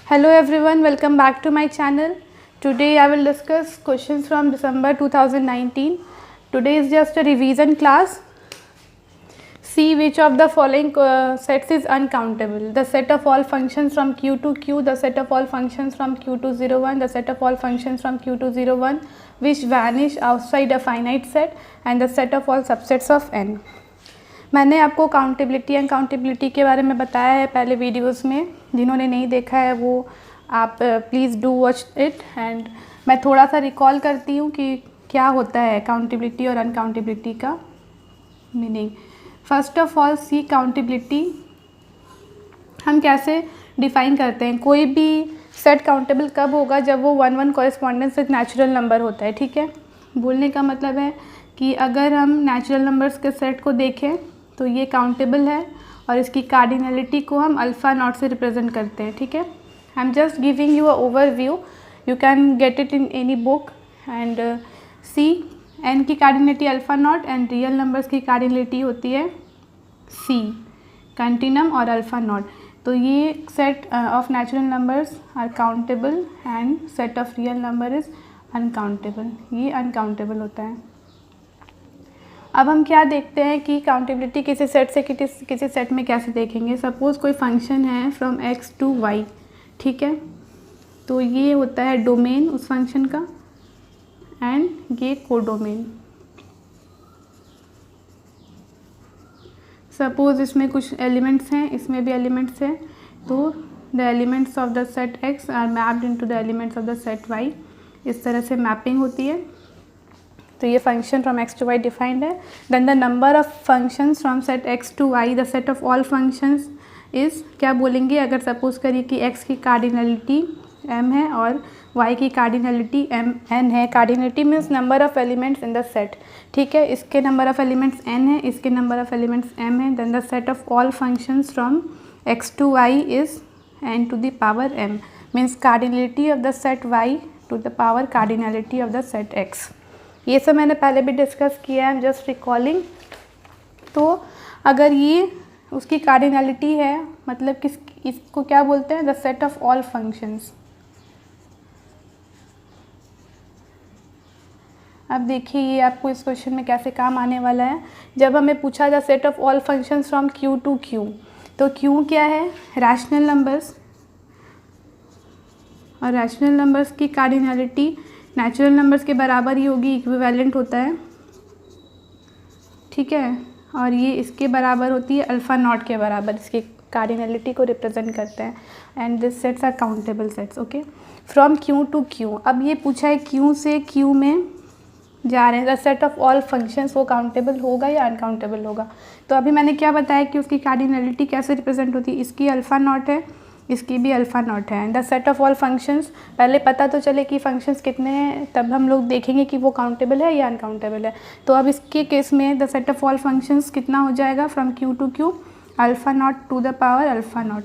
Hello everyone, welcome back to my channel. Today I will discuss questions from December 2019. Today is just a revision class. See which of the following sets is uncountable. The set of all functions from Q to Q, the set of all functions from Q to 01, the set of all functions from Q to 01 which vanish outside a finite set, and the set of all subsets of n. मैंने आपको accountability अनकाउंटेबिलिटी के बारे में बताया है पहले videos में. जिन्होंने नहीं देखा है वो आप please do watch it. And मैं थोड़ा सा रिकॉल करती हूँ कि क्या होता है काउंटेबिलिटी और अनकाउंटेबिलिटी का meaning. First of all see countability हम कैसे डिफ़ाइन करते हैं. कोई भी सेट काउंटेबल कब होगा, जब वो 1-1 कॉरेस्पॉन्डेंस विद नेचुरल नंबर होता है. ठीक है, बोलने का मतलब है कि अगर हम नेचुरल नंबर्स के सेट को देखें तो ये काउंटेबल है और इसकी कार्डिनलिटी को हम अल्फ़ा नॉट से रिप्रेजेंट करते हैं. ठीक है, I am just giving you a overview, you can get it in any book. And C N की cardinality alpha naught and real numbers की कार्डिनलिटी होती है सी कंटिन्यूम और अल्फ़ा नॉट. तो ये set of natural numbers are countable and set of real number is uncountable. ये uncountable होता है. अब हम क्या देखते हैं कि काउंटेबिलिटी किसी सेट से किसी सेट में कैसे देखेंगे. सपोज़ कोई फंक्शन है फ्रॉम x टू y. ठीक है, तो ये होता है डोमेन उस फंक्शन का एंड ये कोडोमेन. सपोज़ इसमें कुछ एलिमेंट्स हैं, इसमें भी एलिमेंट्स हैं, तो the elements of the set x are mapped into the elements of the set y. इस तरह से मैपिंग होती है. तो ये function from x to y defined है. Then the number of functions from set x to y, the set of all functions is, क्या बोलेंगे अगर सपोज़ करिए कि x की कार्डिनलिटी m है और y की कार्डिनलिटी n है. Cardinality means number of elements in the set. ठीक है, इसके नंबर ऑफ एलिमेंट्स n है, इसके नंबर ऑफ एलिमेंट्स m है. Then the set of all functions from x to y is n to the power m, means cardinality of the set y to the power cardinality of the set x. ये सब मैंने पहले भी discuss किया है, just recalling. तो अगर ये उसकी कार्डिनलिटी है, मतलब इसको क्या बोलते हैं, the set of all functions. अब देखिए ये आपको इस क्वेश्चन में कैसे काम आने वाला है. जब हमें पूछा the set of all functions from Q to Q, तो Q क्या है, रैशनल नंबर्स, और रैशनल नंबर्स की कार्डिनलिटी नेचुरल नंबर्स के बराबर ही होगी, इक्विवेलेंट होता है. ठीक है, और ये इसके बराबर होती है अल्फ़ा नॉट के बराबर, इसकी कार्डिनलिटी को रिप्रेजेंट करते हैं. And this sets are countable sets. Okay, from Q to Q. अब ये पूछा है Q से Q में जा रहे हैं, the set of all functions, वो काउंटेबल होगा या अनकाउंटेबल होगा. तो अभी मैंने क्या बताया कि उसकी कार्डिनलिटी कैसे रिप्रेजेंट होती है. इसकी अल्फ़ा नॉट है, इसकी भी अल्फ़ा नॉट है. The set of all functions, पहले पता तो चले कि फंक्शंस कितने हैं, तब हम लोग देखेंगे कि वो काउंटेबल है या अनकाउंटेबल है. तो अब इसके केस में the set of all functions कितना हो जाएगा, from Q to Q alpha naught to the power alpha naught.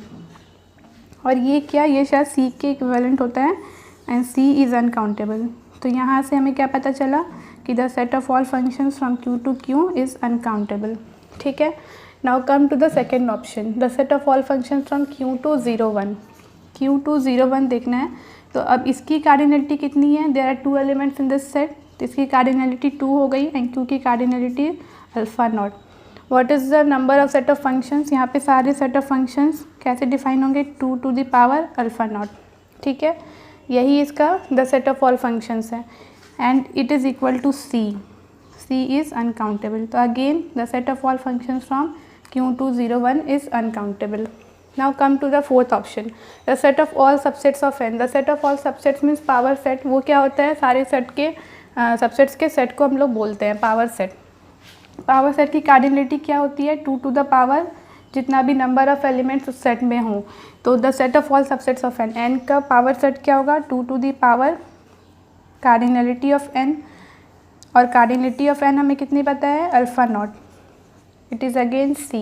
और ये क्या, ये शायद C के इक्विवेलेंट होता है एंड C इज़ अनकाउंटेबल. तो यहाँ से हमें क्या पता चला कि the set of all functions from Q to Q is uncountable. ठीक है, now come to the second option, the set of all function from Q to 01. Q to 01 देखना है. तो अब इसकी कार्डिनलिटी कितनी है, there are 2 elements in this set, तो इसकी कार्डिनलिटी 2 हो गई एंड Q की cardinality alpha naught. What is the number of set of functions, यहाँ पे सारे सेट ऑफ फंक्शंस कैसे डिफाइन होंगे, 2 to the power alpha naught. ठीक है, यही इसका the set of all functions है and it is equal to C. C is uncountable. तो again the set of all functions from Q to 01 is uncountable. Now come to the fourth option, the set of all subsets of n. The set of all subsets means power set. वो क्या होता है, सारे set के subsets के set को हम लोग बोलते हैं पावर सेट. पावर सेट की कार्डिनलिटी क्या होती है, 2 टू द पावर जितना भी नंबर ऑफ एलिमेंट्स उस सेट में हों. तो the set of all subsets of n, n का पावर सेट क्या होगा, 2 to the power cardinality of n. और कार्डिनलिटी ऑफ n हमें कितनी पता है, alpha naught. It is again C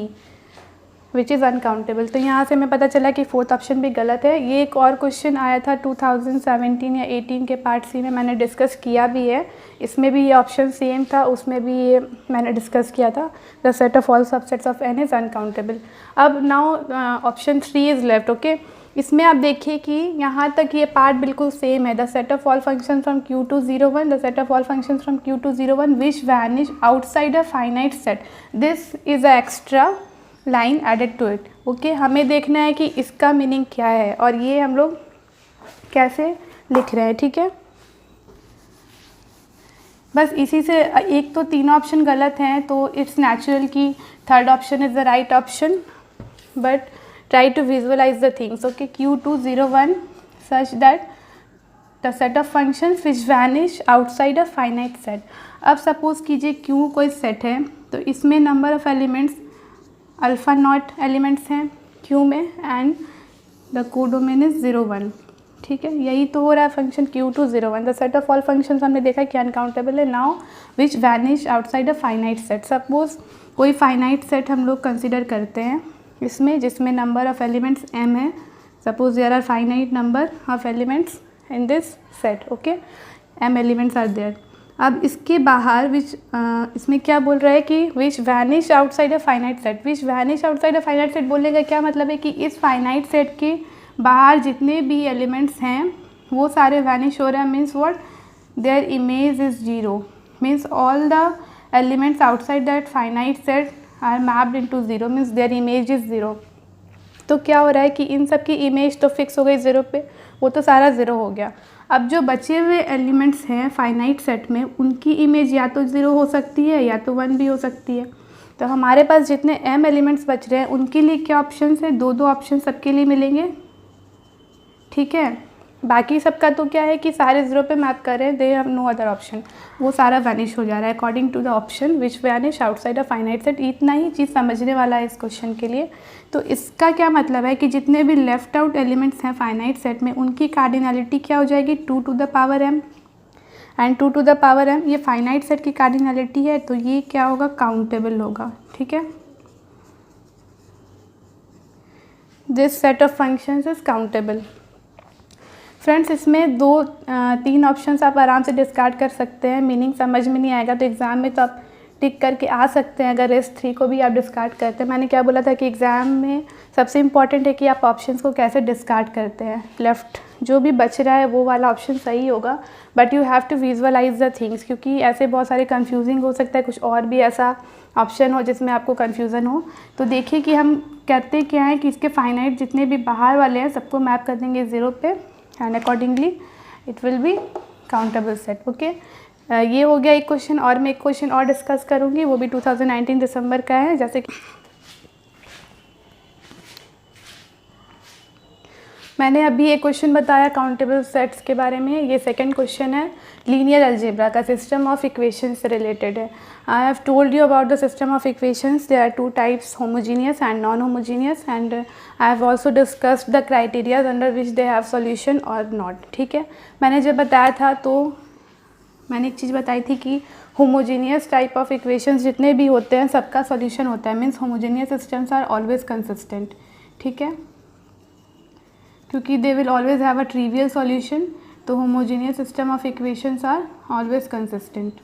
which is uncountable. तो यहाँ से हमें पता चला कि फोर्थ ऑप्शन भी गलत है. ये एक और क्वेश्चन आया था 2017 या 18 के पार्ट C में, मैंने डिस्कस किया भी है. इसमें भी ये ऑप्शन सेम था, उसमें भी ये मैंने डिस्कस किया था, the set of all subsets of n is uncountable. अब now option 3 is left. Okay, इसमें आप देखिए कि यहाँ तक ये पार्ट बिल्कुल सेम है। The set of all function from Q to 0 1, the set of all function from Q to 0 1 which vanish outside a finite set, this is a extra line added to it. Okay, हमें देखना है कि इसका meaning क्या है और ये हम लोग कैसे लिख रहे हैं, ठीक है। बस इसी से एक तो 3 ऑप्शन गलत हैं, तो इट्स नेचुरल कि third option is the right option, but try to visualize the things. Okay, Q2 0 1 such that the set of functions which vanish outside a finite set. अब सपोज कीजिए Q कोई set है, तो इसमें number of elements alpha not elements हैं Q में and the codomain is 0 1, ठीक है। यही तो हो रहा है function Q2 0 1। The set of all functions हमने देखा कि अनकाउंटेबल है। Now which vanish outside a finite set. Suppose कोई फाइनाइट सेट हम लोग कंसिडर करते हैं इसमें, जिसमें नंबर ऑफ एलिमेंट्स m है। Suppose there are finite number of elements in this set, okay, m elements are there. अब इसके बाहर विच इसमें क्या बोल रहा है कि which vanish outside a finite set. Which vanish outside a finite set बोलने का क्या मतलब है कि इस फाइनाइट सेट के बाहर जितने भी एलिमेंट्स हैं वो सारे वैनिश हो रहे हैं। Means what, their image is 0, means all the elements outside that finite set are mapped into 0, means their image is 0। तो क्या हो रहा है कि इन सब की इमेज तो फिक्स हो गई 0 पे, वो तो सारा 0 हो गया। अब जो बचे हुए एलिमेंट्स हैं फाइनाइट सेट में, उनकी इमेज या तो 0 हो सकती है या तो 1 भी हो सकती है। तो हमारे पास जितने m एलिमेंट्स बच रहे हैं उनके लिए क्या ऑप्शन है, 2 ऑप्शन सबके लिए मिलेंगे, ठीक है। बाकी सबका तो क्या है कि सारे 0 पे मैप कर रहे हैं, they have no other option, वो सारा वैनिश हो जा रहा है according to the option which vanish outside a finite set. इतना ही चीज़ समझने वाला है इस क्वेश्चन के लिए। तो इसका क्या मतलब है कि जितने भी लेफ्ट आउट एलिमेंट्स हैं फाइनाइट सेट में, उनकी कार्डिनलिटी क्या हो जाएगी, 2 to the power m and 2 to the power m। ये फाइनाइट सेट की कार्डिनलिटी है, तो ये क्या होगा, काउंटेबल होगा, ठीक है। This set of functions is countable. Friends, इसमें 2-3 ऑप्शंस आप आराम से डिस्कार्ड कर सकते हैं। मीनिंग समझ में नहीं आएगा तो एग्ज़ाम में तो आप टिक करके आ सकते हैं। अगर रेस 3 को भी आप डिस्कार्ड करते हैं, मैंने क्या बोला था कि एग्ज़ाम में सबसे इम्पॉर्टेंट है कि आप ऑप्शंस को कैसे डिस्कार्ड करते हैं। लेफ़्ट जो भी बच रहा है वो वाला ऑप्शन सही होगा, but you have to visualize the things, क्योंकि ऐसे बहुत सारे कन्फ्यूजिंग हो सकता है, कुछ और भी ऐसा ऑप्शन हो जिसमें आपको कन्फ्यूज़न हो। तो देखिए कि हम कहते क्या है कि इसके फाइनाइट जितने भी बाहर वाले हैं सबको मैप कर देंगे 0 पे and accordingly it will be countable set, okay. ये हो गया एक क्वेश्चन। और मैं एक क्वेश्चन और डिस्कस करूँगी, वो भी 2019 दिसंबर का है। जैसे कि मैंने अभी एक क्वेश्चन बताया काउंटेबल सेट्स के बारे में, ये सेकंड क्वेश्चन है, लीनियर अलजेब्रा का सिस्टम ऑफ इक्वेशंस से रिलेटेड है। I have told you about the system of equations, there are 2 types, homogeneous and non homogeneous, and I have also discussed the criterias under which they have solution और not, ठीक है। मैंने जब बताया था तो मैंने एक चीज़ बताई थी कि होमोजीनियस टाइप ऑफ इक्वेशंस जितने भी होते हैं सबका सॉल्यूशन होता है, means homogeneous systems are always consistent, ठीक है, क्योंकि they will always have a trivial solution. तो homogeneous system of equations are always consistent.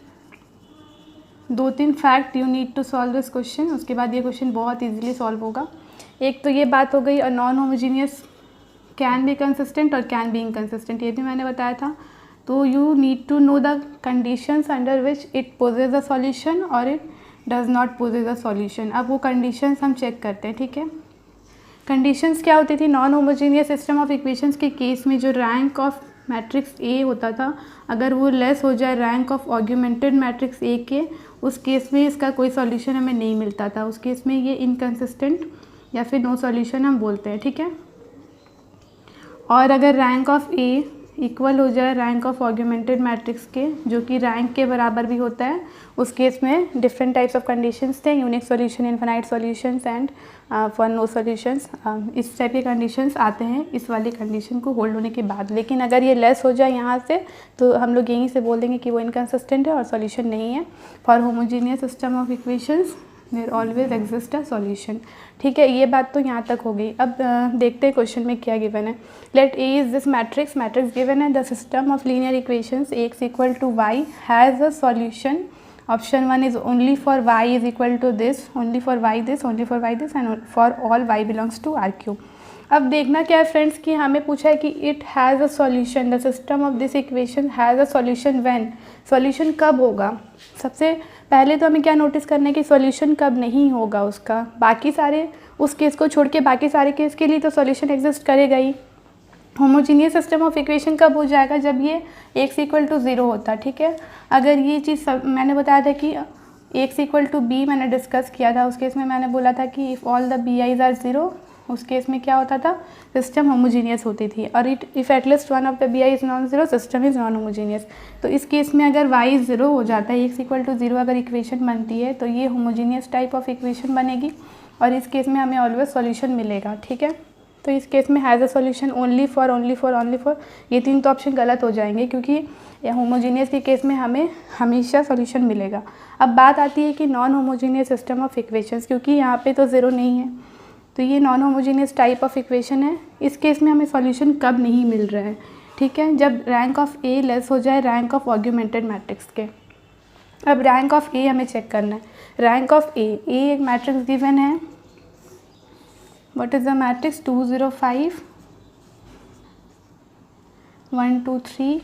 2-3 fact you need to solve this question, उसके बाद ये क्वेश्चन बहुत ईजिली सॉल्व होगा। एक तो ये बात हो गई, और non homogeneous can be consistent और कैन बी इनकंसिस्टेंट, ये भी मैंने बताया था। तो you need to know the conditions under which it possesses a solution और it does not possess a solution. अब वो कंडीशंस हम चेक करते हैं, ठीक है। कंडीशंस क्या होती थी, non homogeneous system of equations के केस में जो रैंक ऑफ मैट्रिक्स ए होता था, अगर वो लेस हो जाए rank of augmented matrix A के, उस केस में इसका कोई सॉल्यूशन हमें नहीं मिलता था। उस केस में ये इनकंसिस्टेंट या फिर नो सॉल्यूशन हम बोलते हैं, ठीक है। और अगर रैंक ऑफ ए इक्वल हो जाए रैंक ऑफ ऑग्यूमेंटेड मैट्रिक्स के, जो कि रैंक के बराबर भी होता है, उस केस में डिफरेंट टाइप्स ऑफ कंडीशंस थे, unique solution, infinite solutions and for no solutions. इस टाइप के कंडीशंस आते हैं इस वाली कंडीशन को होल्ड होने के बाद। लेकिन अगर ये लेस हो जाए यहाँ से, तो हम लोग यहीं से बोल देंगे कि वो इनकंसिस्टेंट है और सॉल्यूशन नहीं है। For homogeneous system of equations there always exist a solution, ठीक है। ये बात तो यहाँ तक हो गई। अब देखते हैं क्वेश्चन में क्या गिवन है। Let A is this matrix given है, the system of linear equations X equal to Y has a solution. Option 1 is only for Y is equal to this, only for Y this, only for Y this, and for all Y belongs to R cube. अब देखना क्या है friends कि हमें पूछा है कि it has a solution, the system of this equation has a solution when, solution कब होगा। सबसे पहले तो हमें क्या नोटिस करना है कि सॉल्यूशन कब नहीं होगा उसका, बाकी सारे उस केस को छोड़ के बाकी सारे केस के लिए तो सॉल्यूशन एग्जिस्ट करेगा ही। होमोजीनियस सिस्टम ऑफ इक्वेशन कब हो जाएगा, जब ये x इक्वल टू 0 होता, ठीक है। अगर ये चीज़ मैंने बताया था कि x इक्वल टू बी मैंने डिस्कस किया था, उस केस में मैंने बोला था कि if all the b i's are 0, उस केस में क्या होता था, सिस्टम होमोजीनियस होती थी। और if at least one of the b i is non zero, system is non homogeneous. तो इस केस में अगर y 0 हो जाता है, x इक्वल टू 0 अगर इक्वेशन बनती है तो ये होमोजीनियस टाइप ऑफ इक्वेशन बनेगी और इस केस में हमें ऑलवेज सॉल्यूशन मिलेगा, ठीक है। तो इस केस में has a solution only for, ये तीन तो ऑप्शन गलत हो जाएंगे क्योंकि होमोजीनियस के केस में हमें हमेशा सॉल्यूशन मिलेगा। अब बात आती है कि non homogeneous system of equations, क्योंकि यहाँ पे तो 0 नहीं है तो ये non homogeneous type of equation है। इस केस में हमें सॉल्यूशन कब नहीं मिल रहा है, ठीक है, जब रैंक ऑफ ए लेस हो जाए रैंक ऑफ ऑग्यूमेंटेड मैट्रिक्स के। अब रैंक ऑफ ए हमें चेक करना है। रैंक ऑफ ए एक मैट्रिक्स गिवन है, what is the matrix 2 0 5 1 2 3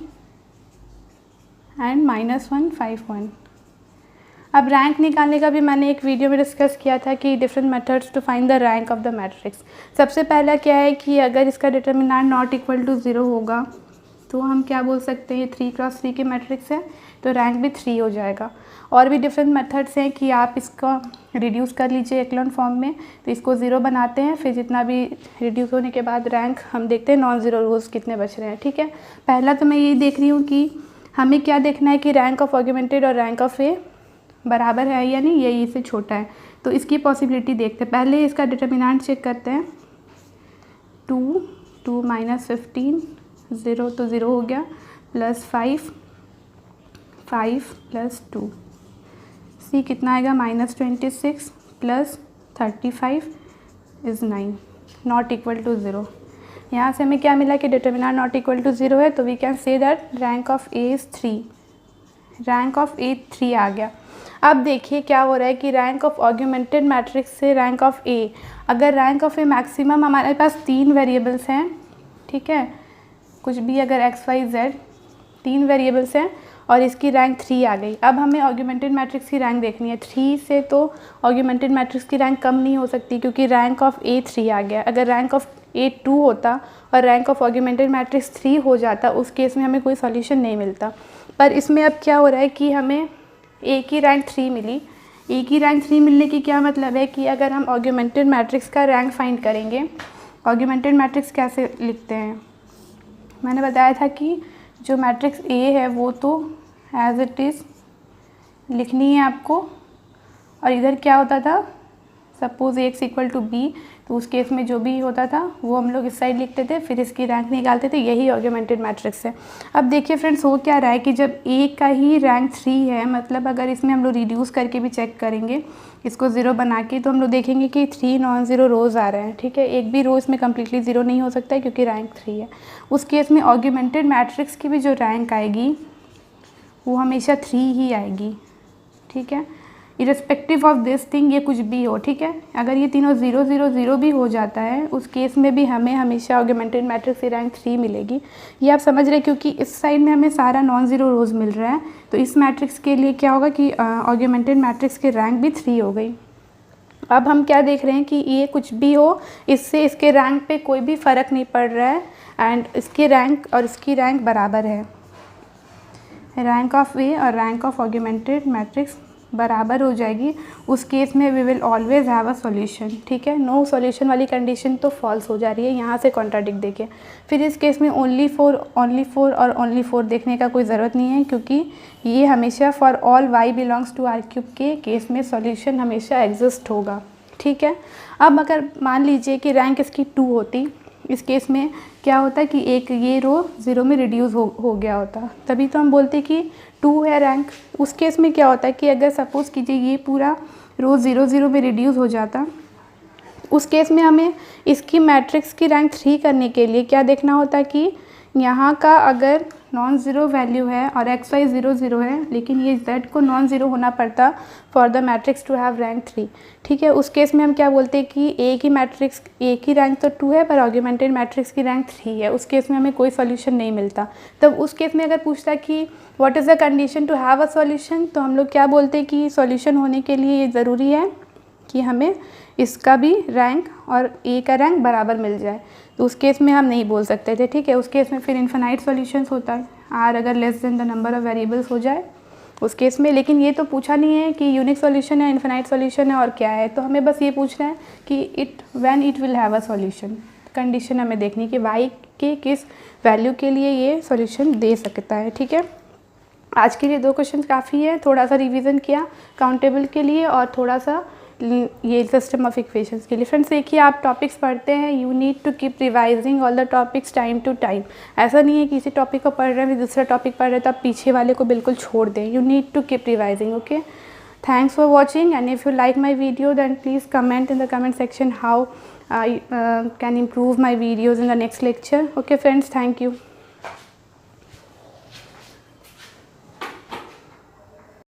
and -1 5 1। अब रैंक निकालने का भी मैंने एक वीडियो में डिस्कस किया था कि different methods to find the rank of the matrix. सबसे पहला क्या है कि अगर इसका डिटर्मिनेंट नॉट इक्वल टू 0 होगा तो हम क्या बोल सकते हैं, 3 क्रॉस 3 के मैट्रिक्स है तो रैंक भी 3 हो जाएगा। और भी डिफरेंट मेथड्स हैं कि आप इसका रिड्यूस कर लीजिए एक्लॉन फॉर्म में, तो इसको 0 बनाते हैं, फिर जितना भी रिड्यूस होने के बाद रैंक हम देखते हैं नॉन ज़ीरो रोज कितने बच रहे हैं, ठीक है। पहला तो मैं यही देख रही हूँ कि हमें क्या देखना है कि रैंक ऑफ ऑग्यूमेंटेड और रैंक ऑफ ए बराबर है या नहीं, ये इससे छोटा है, तो इसकी पॉसिबिलिटी देखते हैं। पहले इसका डिटर्मिनेंट चेक करते हैं, 2 2 -15 0 तो 0 हो गया, +5 5 +2 सी कितना आएगा, -26 +35 इज़ 9, नॉट इक्वल टू 0। यहाँ से हमें क्या मिला कि डिटर्मिनेंट नॉट इक्वल टू 0 है, तो we can say that rank of A is 3, rank of A 3 आ गया। अब देखिए क्या हो रहा है कि रैंक ऑफ ऑग्यूमेंटेड मैट्रिक्स से रैंक ऑफ ए, अगर रैंक ऑफ ए मैक्सिमम हमारे पास 3 वेरिएबल्स हैं, ठीक है, कुछ भी अगर x y z 3 वेरिएबल्स हैं और इसकी रैंक 3 आ गई। अब हमें ऑग्यूमेंटेड मैट्रिक्स की रैंक देखनी है, 3 से तो ऑग्यूमेंटेड मैट्रिक्स की रैंक कम नहीं हो सकती क्योंकि रैंक ऑफ ए 3 आ गया। अगर रैंक ऑफ ए 2 होता और रैंक ऑफ ऑग्यूमेंटेड मैट्रिक्स 3 हो जाता, उस केस में हमें कोई सॉल्यूशन नहीं मिलता। पर इसमें अब क्या हो रहा है कि हमें ए की रैंक 3 मिली। ए की रैंक 3 मिलने की क्या मतलब है कि अगर हम ऑग्यूमेंटेड मैट्रिक्स का रैंक फाइंड करेंगे, ऑग्यूमेंटेड मैट्रिक्स कैसे लिखते हैं, मैंने बताया था कि जो मैट्रिक्स ए है वो तो एज इट इज़ लिखनी है आपको, और इधर क्या होता था, suppose x equal to b, तो उस केस में जो भी होता था वो हम लोग इस साइड लिखते थे, फिर इसकी रैंक निकालते थे, यही ऑग्यूमेंटेड मैट्रिक्स है। अब देखिए फ्रेंड्स, हो क्या रहा है कि जब a का ही रैंक 3 है, मतलब अगर इसमें हम लोग रिड्यूस करके भी चेक करेंगे इसको 0 बना के, तो हम लोग देखेंगे कि 3 नॉन ज़ीरो रोज़ आ रहे हैं, ठीक है, एक भी रो इसमें कम्प्लीटली 0 नहीं हो सकता है क्योंकि रैंक 3 है। उस केस में ऑग्यूमेंटेड मैट्रिक्स की भी जो रैंक आएगी वो हमेशा 3 ही आएगी, ठीक है, इरेस्पेक्टिव ऑफ दिस थिंग, ये कुछ भी हो, ठीक है। अगर ये तीनों 0 0 0 भी हो जाता है, उस केस में भी हमें हमेशा ऑग्यूमेंटेड मैट्रिक्स की रैंक 3 मिलेगी। ये आप समझ रहे हैं, क्योंकि इस साइड में हमें सारा नॉन ज़ीरो रोज़ मिल रहा है, तो इस मैट्रिक्स के लिए क्या होगा कि ऑग्यूमेंटेड मैट्रिक्स की रैंक भी 3 हो गई। अब हम क्या देख रहे हैं कि ये कुछ भी हो, इससे इसके रैंक पे कोई भी फ़र्क नहीं पड़ रहा है, एंड इसके रैंक और इसकी रैंक बराबर है। रैंक ऑफ ए और रैंक ऑफ ऑग्यूमेंटेड मैट्रिक्स बराबर हो जाएगी। उस केस में we will always have a solution, ठीक है। नो सॉल्यूशन वाली कंडीशन तो फॉल्स हो जा रही है, यहाँ से कॉन्ट्राडिक्ट देखिए। फिर इस केस में ओनली फोर और ओनली 4 देखने का कोई ज़रूरत नहीं है, क्योंकि ये हमेशा for all y belongs to R³ के केस में सॉल्यूशन हमेशा एग्जिस्ट होगा, ठीक है। अब अगर मान लीजिए कि रैंक इसकी 2 होती, इस केस में क्या होता है कि एक ये रो 0 में रिड्यूस हो गया होता, तभी तो हम बोलते कि 2 है रैंक। उस केस में क्या होता है कि अगर सपोज़ कीजिए ये पूरा रो 0 0 में रिड्यूस हो जाता, उस केस में हमें इसकी मैट्रिक्स की रैंक 3 करने के लिए क्या देखना होता कि यहाँ का अगर नॉन ज़ीरो वैल्यू है और एक्स वाई 0 0 है, लेकिन ये z को नॉन ज़ीरो होना पड़ता for the matrix to have rank 3। ठीक है, उस केस में हम क्या बोलते हैं कि ए की रैंक तो 2 है पर ऑगमेंटेड मैट्रिक्स की रैंक 3 है, उस केस में हमें कोई सॉल्यूशन नहीं मिलता। तब उस केस में अगर पूछता कि what is the condition to have a solution, तो हम लोग क्या बोलते हैं कि सॉल्यूशन होने के लिए ये ज़रूरी है कि हमें इसका भी रैंक और ए का रैंक बराबर मिल जाए। तो उस केस में हम नहीं बोल सकते थे। ठीक है, उस केस में फिर इन्फिनाइट सॉल्यूशंस होता है, आर अगर less than the number of variables हो जाए उस केस में। लेकिन ये तो पूछा नहीं है कि यूनिक सॉल्यूशन है, इन्फिनाइट सॉल्यूशन है और क्या है, तो हमें बस ये पूछना है कि when it will have a solution. Condition हमें देखनी कि वाई के किस वैल्यू के लिए ये सॉल्यूशन दे सकता है। ठीक है, आज के लिए 2 क्वेश्चन काफ़ी है, थोड़ा सा रिवीजन किया काउंटेबल के लिए और थोड़ा सा ये सिस्टम ऑफ इक्वेशंस के लिए। फ्रेंड्स देखिए, आप टॉपिक्स पढ़ते हैं, you need to keep revising all the topics time to time. ऐसा नहीं है कि किसी टॉपिक को पढ़ रहे हैं फिर दूसरा टॉपिक पढ़ रहे हैं तो आप पीछे वाले को बिल्कुल छोड़ दें। You need to keep revising. Okay, thanks for watching and if you like my video then please comment in the comment section how I can improve my videos in the next lecture. Okay friends, thank you.